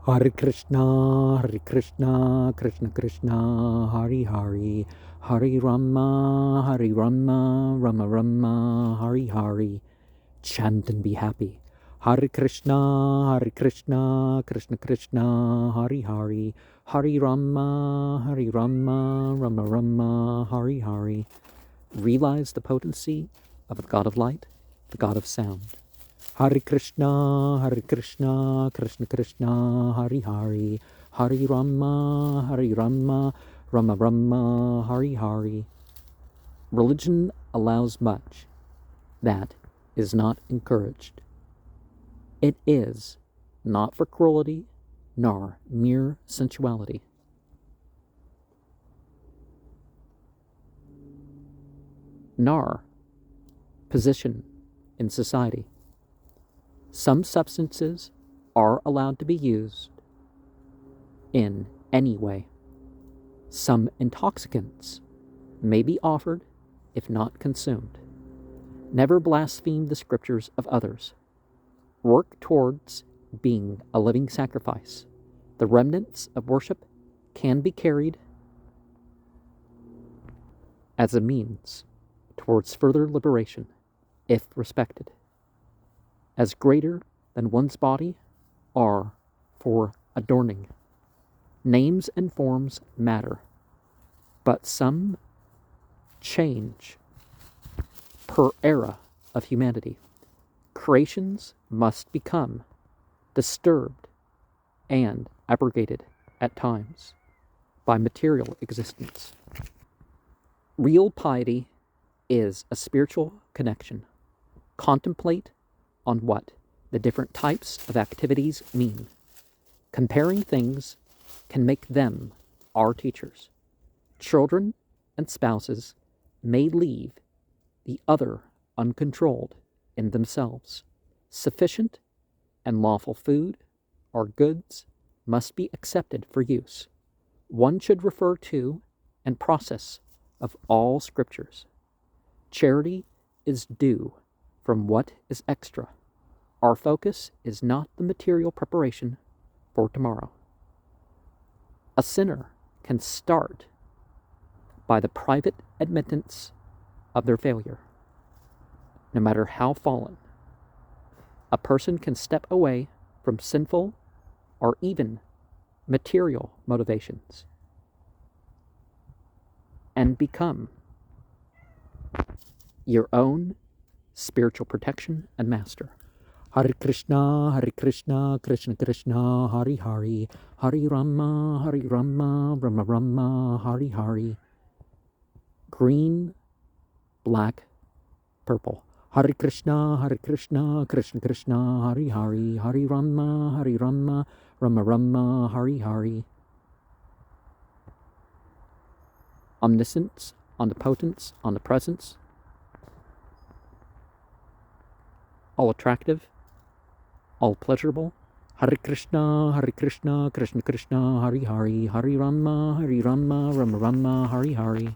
Hare Krishna, Krishna Krishna, Hari Hari, Hari Rama, Rama Rama, Hari Hari. Chant and be happy. Hare Krishna, Krishna Krishna, Hari Hari, Hari Rama, Rama Rama, Hari Hari. Realize the potency of the God of light, the God of sound. Hare Krishna, Krishna Krishna, Hari Hari, Hari Rama, Rama Rama, Hari Hari. Religion allows much that is not encouraged. It is not for cruelty, nor mere sensuality. Nor position in society. Some substances are allowed to be used in any way. Some intoxicants may be offered if not consumed. Never blaspheme the scriptures of others. Work towards being a living sacrifice. The remnants of worship can be carried as a means towards further liberation, if respected. As greater than one's body are for adorning. Names and forms matter, but some change per era of humanity. Creations must become disturbed and abrogated at times by material existence. Real piety is a spiritual connection. Contemplate on what the different types of activities mean. Comparing things can make them our teachers. Children and spouses may leave the other uncontrolled in themselves. Sufficient and lawful food or goods must be accepted for use. One should refer to and process of all scriptures. Charity is due from what is extra. Our focus is not the material preparation for tomorrow. A sinner can start by the private admittance of their failure. No matter how fallen, a person can step away from sinful or even material motivations and become your own spiritual protection and master. Hare Krishna, Krishna Krishna, Hari Hari, Hari Rama, Rama Rama, Hari Hari. Green, black, purple. Hare Krishna, Krishna Krishna, Hari Hari, Hari Rama, Rama Rama, Hari Hari. Omniscience, omnipotence, omnipresence. All attractive, all pleasurable. Hare Krishna, Krishna Krishna, Hari Hari, Hari Rama, Rama Rama, Hari Hari.